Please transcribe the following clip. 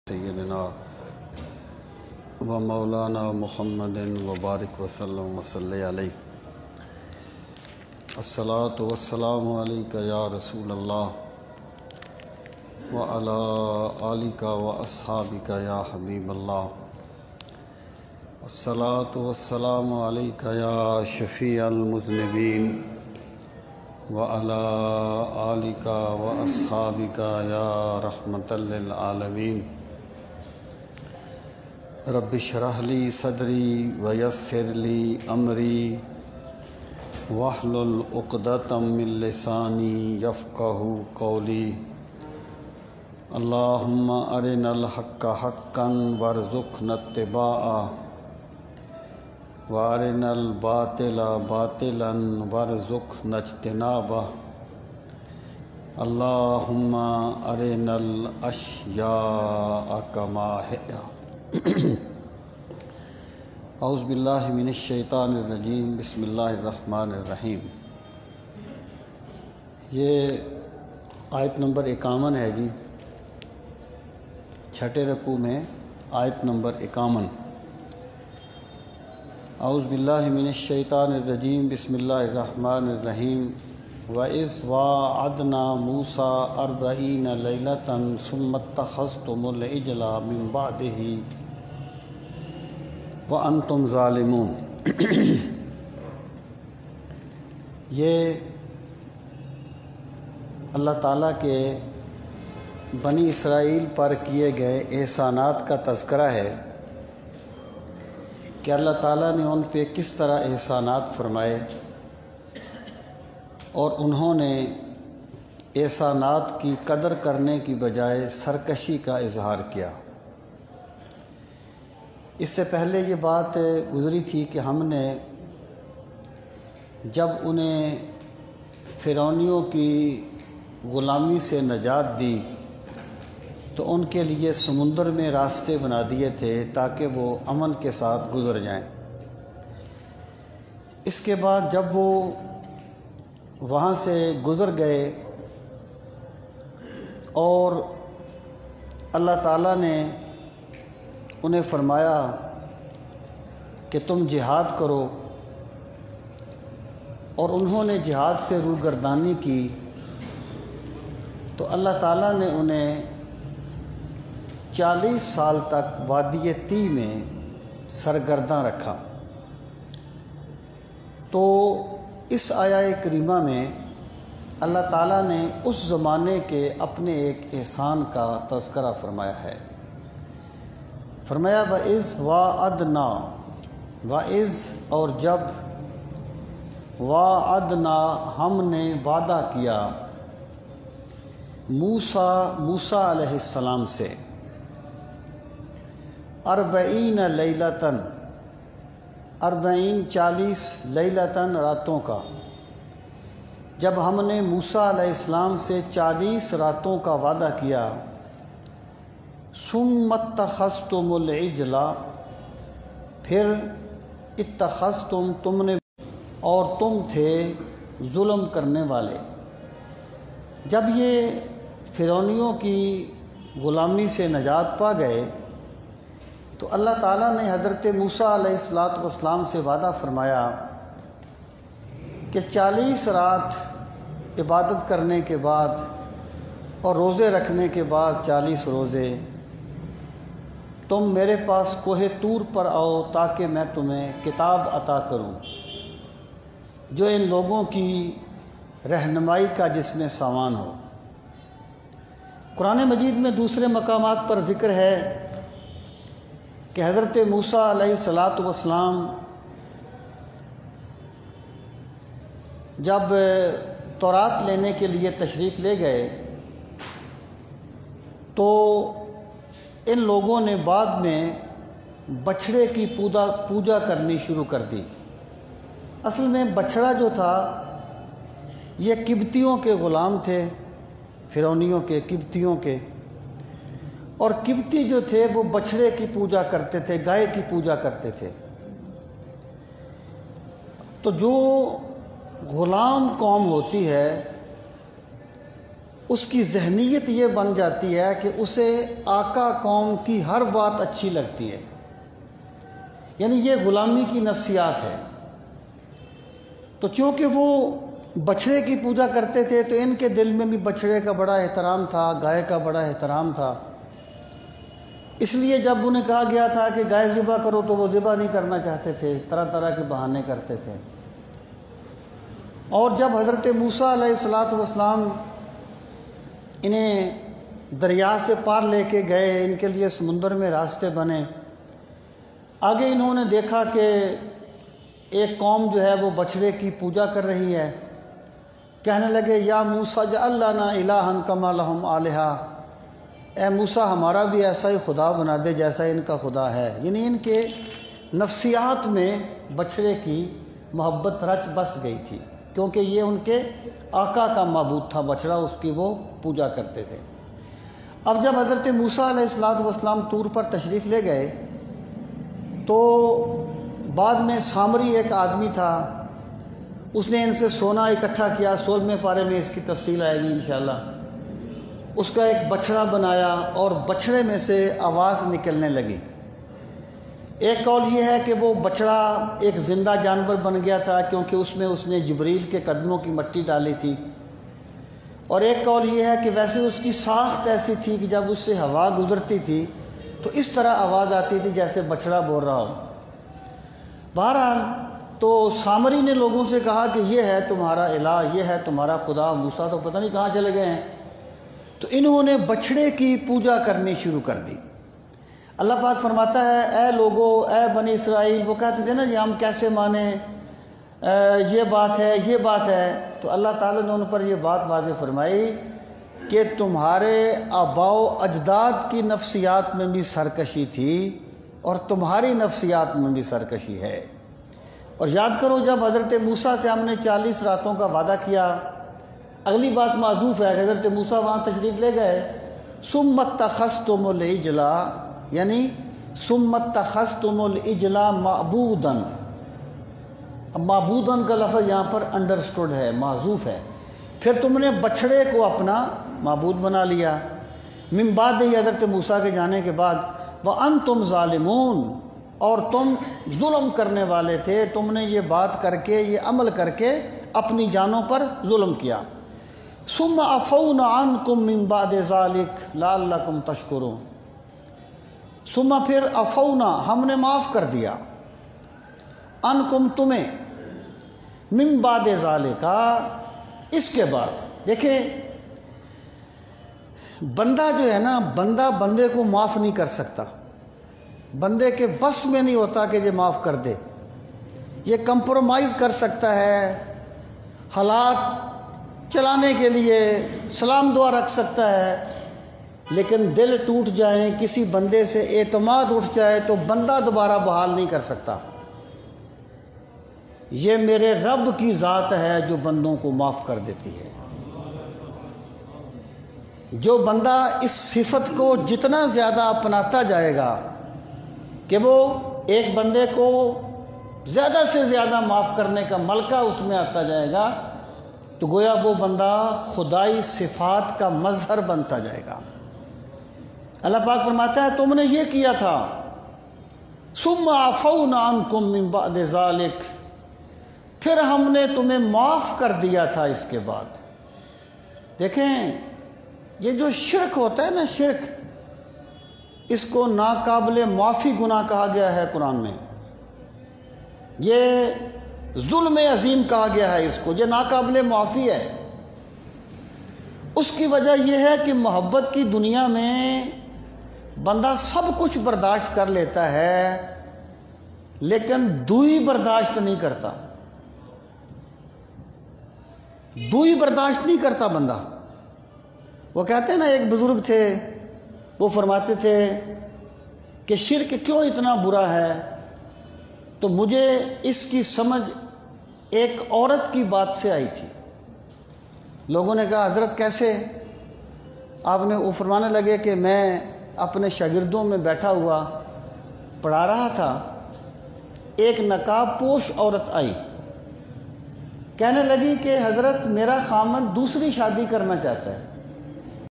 سیدنا و مولانا محمد وبارک وسلم وصلی علیہ الصلاۃ والسلام علیک یا رسول اللہ وعلی آلک و اصحابک یا حبیب اللہ الصلاۃ والسلام علیک یا شفیع المذنبین وعلی آلک و اصحابک یا رحمۃ للعالمین رب اشرح لی صدری ویسر لی امری واحلل عقدۃ من لسانی یفقہوا قولی اللہم ارنا الحق حقا وارزقنا اتباعہ وارنا الباطل باطلا وارزقنا اجتنابہ اللہم ارنا الاشیاء کما ہی اعوذ باللہ من الشیطان الرجیم بسم اللہ الرحمن الرحیم۔ یہ آیت نمبر 51 ہے جی، چھٹے رکوع میں آیت نمبر 51۔ اعوذ باللہ من الشیطان الرجیم بسم اللہ الرحمن الرحیم۔ وَإِذْ وَاعَدْنَا مُوسَىٰ 40 لَيْلَةً ثُمَّ اتَّخَذْتُمُ الْعِجْلَ مِن بَعْدِهِ وَأَنْتُمْ ظَالِمُونَ۔ یہ اللہ تعالیٰ کے بنی اسرائیل پر کیے گئے احسانات کا تذکرہ ہے کہ اللہ تعالیٰ نے ان پہ کس طرح احسانات فرمائے اور انہوں نے احسانات کی قدر کرنے کی بجائے سرکشی کا اظہار کیا۔ اس سے پہلے یہ بات گزری تھی کہ ہم نے جب انہیں فرعونیوں کی غلامی سے نجات دی تو ان کے لیے سمندر میں راستے بنا دیے تھے تاکہ وہ امن کے ساتھ گزر جائیں۔ اس کے بعد جب وہ وہاں سے گزر گئے اور اللہ تعالیٰ نے انہیں فرمایا کہ تم جہاد کرو، اور انہوں نے جہاد سے روگردانی کی، تو اللہ تعالیٰ نے انہیں 40 سال تک وادی طی میں سرگرداں رکھا۔ تو اس آیہ کریمہ میں اللہ تعالیٰ نے اس زمانے کے اپنے ایک احسان کا تذکرہ فرمایا ہے۔ فرمایا وَإِذْ وَاعَدْنَا، وَإِذْ اور جب، وَاعَدْنَا ہم نے وعدہ کیا، موسیٰ علیہ السلام سے، 40 لیلتاً، 40 لیلتاً راتوں کا۔ جب ہم نے موسیٰ علیہ السلام سے 40 راتوں کا وعدہ کیا، ثم اتخذتم العجل، پھر اتخذتم تم نے، اور تم تھے ظلم کرنے والے۔ جب یہ فرعونیوں کی غلامی سے نجات پا گئے تو اللہ تعالیٰ نے حضرت موسیٰ علیہ السلام سے وعدہ فرمایا کہ 40 رات عبادت کرنے کے بعد اور روزے رکھنے کے بعد 40 روزے تم میرے پاس کوہ طور پر آؤ تاکہ میں تمہیں کتاب عطا کروں جو ان لوگوں کی رہنمائی کا جس میں سامان ہو۔ قرآن مجید میں دوسرے مقامات پر ذکر ہے کہ حضرت موسیٰ علیہ السلام جب تورات لینے کے لیے تشریف لے گئے تو ان لوگوں نے بعد میں بچھڑے کی پوجا کرنی شروع کر دی۔ اصل میں بچھڑا جو تھا یہ قبطیوں کے غلام تھے، فرعونیوں کے، قبطیوں کے، اور قبطی جو تھے وہ بچھڑے کی پوجا کرتے تھے، گائے کی پوجا کرتے تھے۔ تو جو غلام قوم ہوتی ہے اس کی ذہنیت یہ بن جاتی ہے کہ اسے آقا قوم کی ہر بات اچھی لگتی ہے، یعنی یہ غلامی کی نفسیات ہے۔ تو چونکہ وہ بچھڑے کی پوجا کرتے تھے تو ان کے دل میں بھی بچھڑے کا بڑا احترام تھا، گائے کا بڑا احترام تھا، اس لیے جب انہیں کہا گیا تھا کہ گائے ذبح کرو تو وہ ذبح نہیں کرنا چاہتے تھے، طرح طرح کے بہانے کرتے تھے۔ اور جب حضرت موسیٰ علیہ السلام انہیں دریا سے پار لے کے گئے، ان کے لیے سمندر میں راستے بنے، آگے انہوں نے دیکھا کہ ایک قوم جو ہے وہ بچھڑے کی پوجا کر رہی ہے۔ کہنے لگے یا موسیٰ اجعل لنا الہا کما لہم آلہہ، اے موسیٰ ہمارا بھی ایسا ہی خدا بنا دے جیسا ان کا خدا ہے۔ یعنی ان کے نفسیات میں بچھڑے کی محبت رچ بس گئی تھی، کیونکہ یہ ان کے آقا کا معبود تھا بچڑا، اس کی وہ پوجا کرتے تھے۔ اب جب حضرت موسیٰ علیہ السلام طور پر تشریف لے گئے تو بعد میں سامری ایک آدمی تھا، اس نے ان سے سونا اکٹھا کیا، 16ویں پارے میں اس کی تفصیل آئے گی انشاءاللہ۔ اس کا ایک بچڑا بنایا اور بچڑے میں سے آواز نکلنے لگی۔ ایک قول یہ ہے کہ وہ بچڑا ایک زندہ جانور بن گیا تھا کیونکہ اس نے جبریل کے قدموں کی مٹی ڈالی تھی، اور ایک قول یہ ہے کہ ویسے اس کی ساخت ایسی تھی کہ جب اس سے ہوا گزرتی تھی تو اس طرح آواز آتی تھی جیسے بچڑا بول رہا ہو۔ بہرحال تو سامری نے لوگوں سے کہا کہ یہ ہے تمہارا الہ، یہ ہے تمہارا خدا۔ موسیٰ تو پتہ نہیں کہاں چلے گئے ہیں، تو انہوں نے بچھڑے کی پوجا کرنی شروع کر دی۔ اللہ پاک فرماتا ہے اے لوگو، اے بنی اسرائیل، وہ کہتے تھے نا جی ہم کیسے مانیں، یہ بات ہے یہ بات ہے، تو اللہ تعالیٰ نے ان پر یہ بات واضح فرمائی کہ تمہارے آباء و اجداد کی نفسیات میں بھی سرکشی تھی اور تمہاری نفسیات میں بھی سرکشی ہے۔ اور یاد کرو جب حضرت موسیٰ سے ہم نے 40 راتوں کا وعدہ کیا، اگلی بات معذوف ہے، حضرت موسیٰ وہاں تشریف لے گئے، ثم اتخذتم العجل، یعنی ثم اتخذتم العجل معبودا۔ اب معبوداً کا لفظ یہاں پر انڈرسٹوڈ ہے، معذوف ہے، پھر تم نے بچھڑے کو اپنا معبود بنا لیا، من بعد حضرت موسیٰ کے جانے کے بعد، وَأَنْتُمْ ظَالِمُونَ، اور تم ظلم کرنے والے تھے، تم نے یہ بات کر کے، یہ عمل کر کے اپنی جانوں پر ظلم کیا۔ ثُمَّ عَفَوْنَا عَنْكُمْ مِنْ بَعْدِ ذَلِكَ لَعَلَّكُمْ تَشْكُرُونَ، ثم پھر عفونا ہم نے معاف کر دیا، عنکم تمہیں، من بعد ذالک اس کے بعد۔ دیکھیں بندہ جو ہے نا، بندہ بندے کو معاف نہیں کر سکتا، بندے کے بس میں نہیں ہوتا کہ یہ معاف کر دے، یہ کمپرومائز کر سکتا ہے، حالات چلانے کے لیے سلام دعا رکھ سکتا ہے، لیکن دل ٹوٹ جائیں، کسی بندے سے اعتماد اٹھ جائے تو بندہ دوبارہ بحال نہیں کر سکتا۔ یہ میرے رب کی ذات ہے جو بندوں کو معاف کر دیتی ہے۔ جو بندہ اس صفت کو جتنا زیادہ اپناتا جائے گا کہ وہ ایک بندے کو زیادہ سے زیادہ معاف کرنے کا ملکہ اس میں آتا جائے گا، تو گویا وہ بندہ خدائی صفات کا مظہر بنتا جائے گا۔ اللہ پاک فرماتا ہے تم نے یہ کیا تھا، ثم عفونا عنکم من بعد ذالک، پھر ہم نے تمہیں معاف کر دیا تھا اس کے بعد۔ دیکھیں یہ جو شرک ہوتا ہے نا، شرک، اس کو ناقابل معافی گناہ کہا گیا ہے قرآن میں، یہ ظلم عظیم کہا گیا ہے اس کو، یہ ناقابل معافی ہے۔ اس کی وجہ یہ ہے کہ محبت کی دنیا میں بندہ سب کچھ برداشت کر لیتا ہے لیکن دوئی برداشت نہیں کرتا، دوئی برداشت نہیں کرتا بندہ۔ وہ کہتے ہیں نا، ایک بزرگ تھے وہ فرماتے تھے کہ شرک کیوں اتنا برا ہے، تو مجھے اس کی سمجھ ایک عورت کی بات سے آئی تھی۔ لوگوں نے کہا حضرت کیسے؟ آپ نے وہ فرمانے لگے کہ میں اپنے شاگردوں میں بیٹھا ہوا پڑھا رہا تھا، ایک نقاب پوش عورت آئی، کہنے لگی کہ حضرت میرا خامند دوسری شادی کرنا چاہتا ہے۔